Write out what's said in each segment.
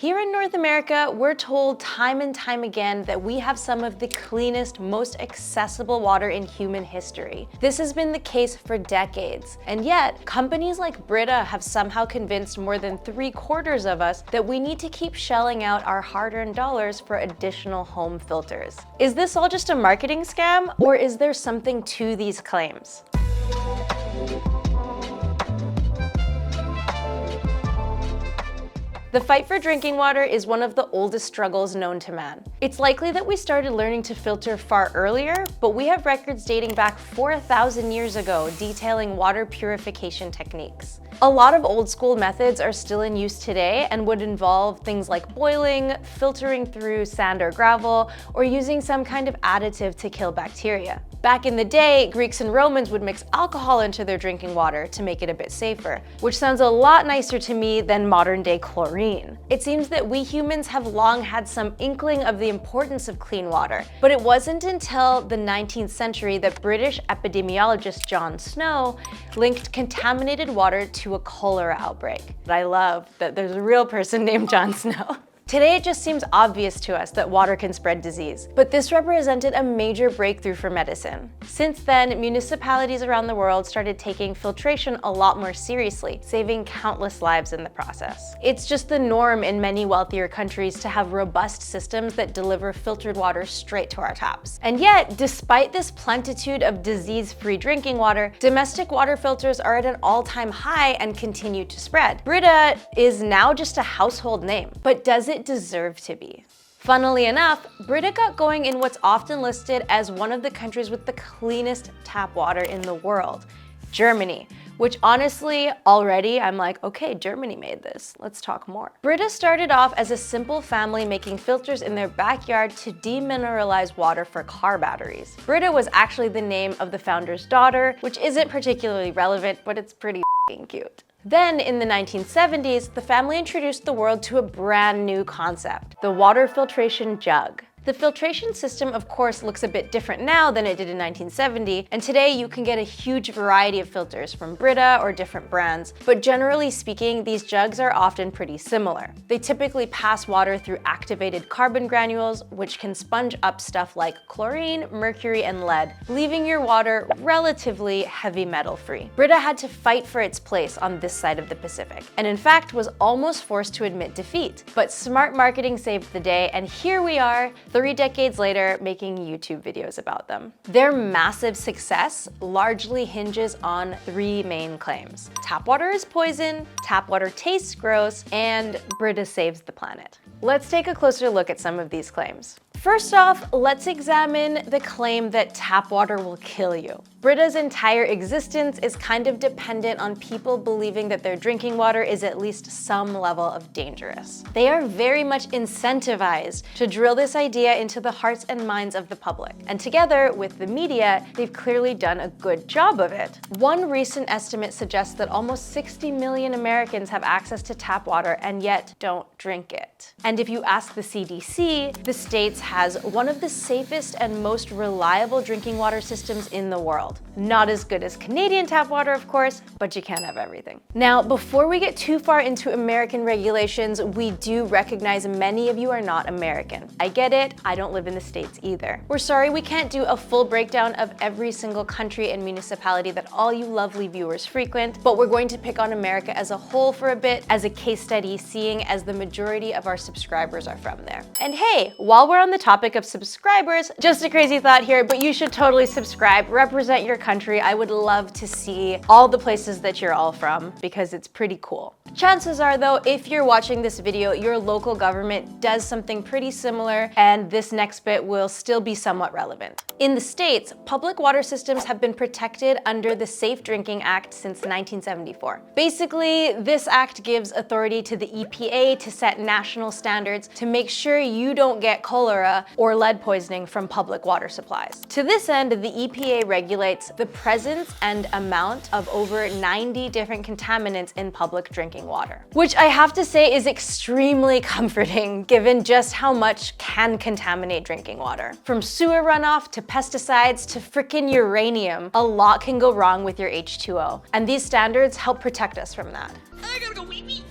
Here in North America, we're told time and time again that we have some of the cleanest, most accessible water in human history. This has been the case for decades, and yet companies like Brita have somehow convinced more than 3/4 of us that we need to keep shelling out our hard-earned dollars for additional home filters. Is this all just a marketing scam, or is there something to these claims? The fight for drinking water is one of the oldest struggles known to man. It's likely that we started learning to filter far earlier, but we have records dating back 4,000 years ago detailing water purification techniques. A lot of old school methods are still in use today and would involve things like boiling, filtering through sand or gravel, or using some kind of additive to kill bacteria. Back in the day, Greeks and Romans would mix alcohol into their drinking water to make it a bit safer, which sounds a lot nicer to me than modern day chlorine. It seems that we humans have long had some inkling of the importance of clean water, but it wasn't until the 19th century that British epidemiologist John Snow linked contaminated water to a cholera outbreak. I love that there's a real person named John Snow. Today, it just seems obvious to us that water can spread disease, but this represented a major breakthrough for medicine. Since then, municipalities around the world started taking filtration a lot more seriously, saving countless lives in the process. It's just the norm in many wealthier countries to have robust systems that deliver filtered water straight to our taps. And yet, despite this plentitude of disease-free drinking water, domestic water filters are at an all-time high and continue to spread. Brita is now just a household name, but does it deserve to be? Funnily enough, Brita got going in what's often listed as one of the countries with the cleanest tap water in the world, Germany, which honestly, already I'm like, okay, Germany made this. Let's talk more. Brita started off as a simple family making filters in their backyard to demineralize water for car batteries. Brita was actually the name of the founder's daughter, which isn't particularly relevant, but it's pretty cute. Then, in the 1970s, the family introduced the world to a brand new concept, the water filtration jug. The filtration system, of course, looks a bit different now than it did in 1970, and today you can get a huge variety of filters from Brita or different brands, but generally speaking, these jugs are often pretty similar. They typically pass water through activated carbon granules, which can sponge up stuff like chlorine, mercury, and lead, leaving your water relatively heavy metal free. Brita had to fight for its place on this side of the Pacific, and in fact was almost forced to admit defeat. But smart marketing saved the day, and here we are, 3 decades later, making YouTube videos about them. Their massive success largely hinges on 3 main claims. Tap water is poison, tap water tastes gross, and Brita saves the planet. Let's take a closer look at some of these claims. First off, let's examine the claim that tap water will kill you. Brita's entire existence is kind of dependent on people believing that their drinking water is at least some level of dangerous. They are very much incentivized to drill this idea into the hearts and minds of the public. And together with the media, they've clearly done a good job of it. One recent estimate suggests that almost 60 million Americans have access to tap water and yet don't drink it. And if you ask the CDC, the states has one of the safest and most reliable drinking water systems in the world. Not as good as Canadian tap water, of course, but you can't have everything. Now, before we get too far into American regulations, we do recognize many of you are not American. I get it, I don't live in the States either. We're sorry we can't do a full breakdown of every single country and municipality that all you lovely viewers frequent, but we're going to pick on America as a whole for a bit as a case study, seeing as the majority of our subscribers are from there. And hey, while we're on the topic of subscribers, just a crazy thought here, but you should totally subscribe, represent your country. I would love to see all the places that you're all from because it's pretty cool. Chances are though, if you're watching this video, your local government does something pretty similar and this next bit will still be somewhat relevant. In the States, public water systems have been protected under the Safe Drinking Act since 1974. Basically, this act gives authority to the EPA to set national standards to make sure you don't get cholera or lead poisoning from public water supplies. To this end, the EPA regulates the presence and amount of over 90 different contaminants in public drinking water, which I have to say is extremely comforting given just how much can contaminate drinking water. From sewer runoff to pesticides to frickin' uranium, a lot can go wrong with your H2O, and these standards help protect us from that. I gotta go wee wee.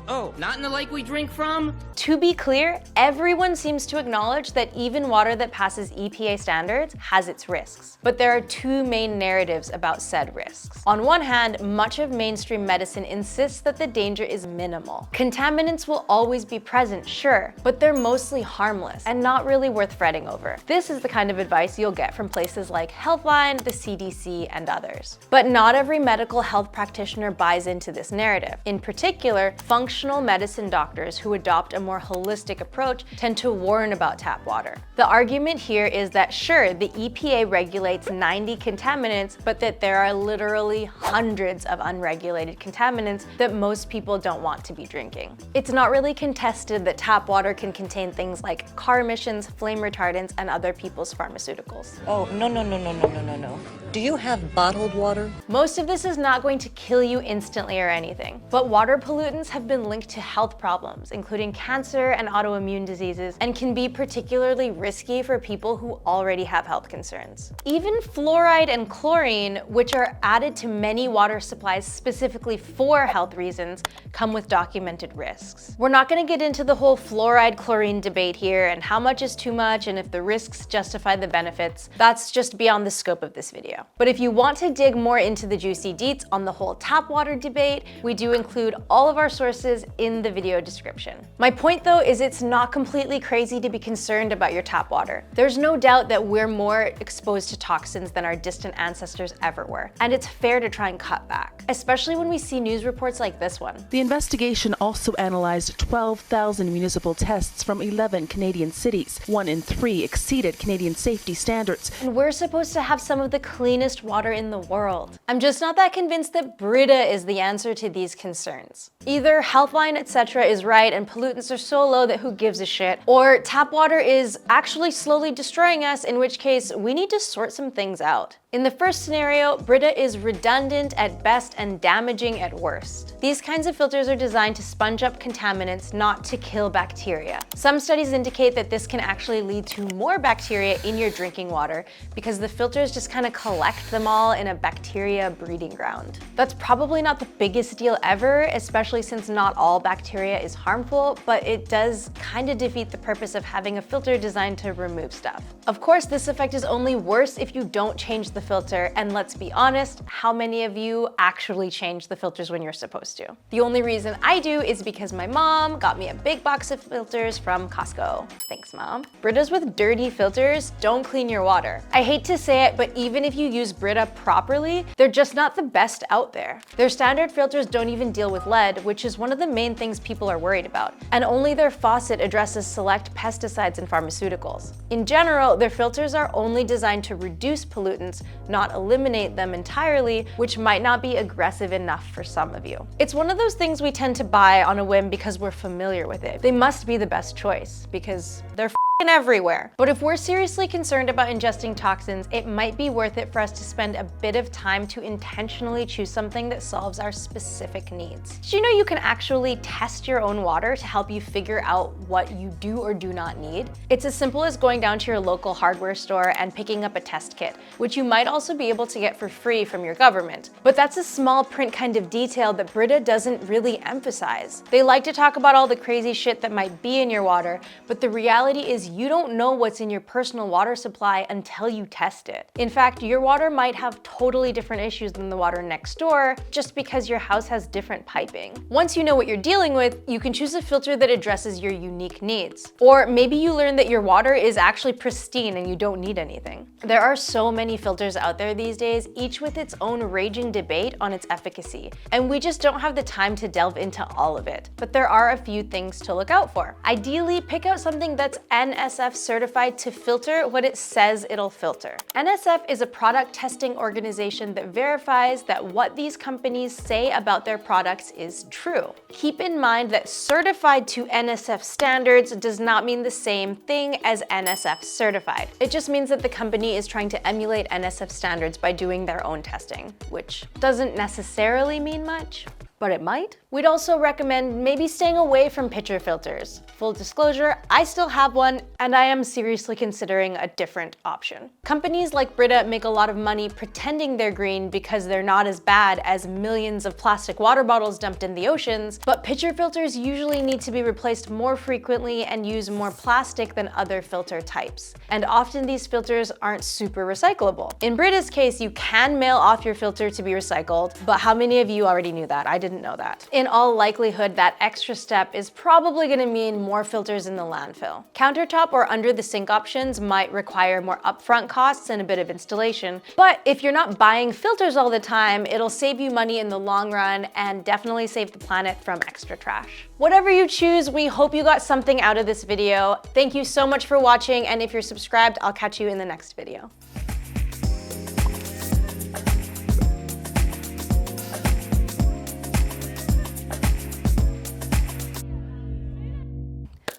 Oh, not in the lake we drink from? To be clear, everyone seems to acknowledge that even water that passes EPA standards has its risks. But there are two main narratives about said risks. On one hand, much of mainstream medicine insists that the danger is minimal. Contaminants will always be present, sure, but they're mostly harmless and not really worth fretting over. This is the kind of advice you'll get from places like Healthline, the CDC, and others. But not every medical health practitioner buys into this narrative. In particular, functional medicine doctors who adopt a more holistic approach tend to warn about tap water. The argument here is that sure, the EPA regulates 90 contaminants, but that there are literally hundreds of unregulated contaminants that most people don't want to be drinking. It's not really contested that tap water can contain things like car emissions, flame retardants, and other people's pharmaceuticals. Oh, no. Do you have bottled water? Most of this is not going to kill you instantly or anything, but water pollutants have been linked to health problems, including cancer and autoimmune diseases, and can be particularly risky for people who already have health concerns. Even fluoride and chlorine, which are added to many water supplies specifically for health reasons, come with documented risks. We're not going to get into the whole fluoride-chlorine debate here and how much is too much and if the risks justify the benefits. That's just beyond the scope of this video. But if you want to dig more into the juicy deets on the whole tap water debate, we do include all of our sources in the video description. My point though is it's not completely crazy to be concerned about your tap water. There's no doubt that we're more exposed to toxins than our distant ancestors ever were, and it's fair to try and cut back, especially when we see news reports like this one. The investigation also analyzed 12,000 municipal tests from 11 Canadian cities. 1 in 3 exceeded Canadian safety standards. And we're supposed to have some of the cleanest water in the world. I'm just not that convinced that Brita is the answer to these concerns. Either Healthline, etc. is right and pollutants are so low that who gives a shit, or tap water is actually slowly destroying us, in which case we need to sort some things out. In the first scenario, Brita is redundant at best and damaging at worst. These kinds of filters are designed to sponge up contaminants, not to kill bacteria. Some studies indicate that this can actually lead to more bacteria in your drinking water because the filters just kind of collect them all in a bacteria breeding ground. That's probably not the biggest deal ever, especially since not all bacteria is harmful, but it does kind of defeat the purpose of having a filter designed to remove stuff. Of course, this effect is only worse if you don't change the filter, and let's be honest, how many of you actually change the filters when you're supposed to? The only reason I do is because my mom got me a big box of filters from Costco. Thanks, Mom. Britas with dirty filters don't clean your water. I hate to say it, but even if you use Brita properly, they're just not the best out there. Their standard filters don't even deal with lead, which is one of the main things people are worried about, and only their faucet addresses select pesticides and pharmaceuticals. In general, their filters are only designed to reduce pollutants, not eliminate them entirely, which might not be aggressive enough for some of you. It's one of those things we tend to buy on a whim because we're familiar with it. They must be the best choice because they're everywhere. But if we're seriously concerned about ingesting toxins, it might be worth it for us to spend a bit of time to intentionally choose something that solves our specific needs. Did you know you can actually test your own water to help you figure out what you do or do not need? It's as simple as going down to your local hardware store and picking up a test kit, which you might also be able to get for free from your government. But that's a small print kind of detail that Brita doesn't really emphasize. They like to talk about all the crazy shit that might be in your water, but the reality is you don't know what's in your personal water supply until you test it. In fact, your water might have totally different issues than the water next door just because your house has different piping. Once you know what you're dealing with, you can choose a filter that addresses your unique needs. Or maybe you learn that your water is actually pristine and you don't need anything. There are so many filters out there these days, each with its own raging debate on its efficacy, and we just don't have the time to delve into all of it. But there are a few things to look out for. Ideally, pick out something that's NSF certified to filter what it says it'll filter. NSF is a product testing organization that verifies that what these companies say about their products is true. Keep in mind that certified to NSF standards does not mean the same thing as NSF certified. It just means that the company is trying to emulate NSF standards by doing their own testing, which doesn't necessarily mean much. but it might. We'd also recommend maybe staying away from pitcher filters. Full disclosure, I still have one, and I am seriously considering a different option. Companies like Brita make a lot of money pretending they're green because they're not as bad as millions of plastic water bottles dumped in the oceans, but pitcher filters usually need to be replaced more frequently and use more plastic than other filter types. And often these filters aren't super recyclable. In Brita's case, you can mail off your filter to be recycled, but how many of you already knew that? I didn't know that. In all likelihood, that extra step is probably gonna mean more filters in the landfill. Countertop or under the sink options might require more upfront costs and a bit of installation, but if you're not buying filters all the time, it'll save you money in the long run and definitely save the planet from extra trash. Whatever you choose, we hope you got something out of this video. Thank you so much for watching, and if you're subscribed, I'll catch you in the next video.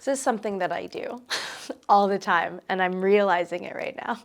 This is something that I do all the time, and I'm realizing it right now.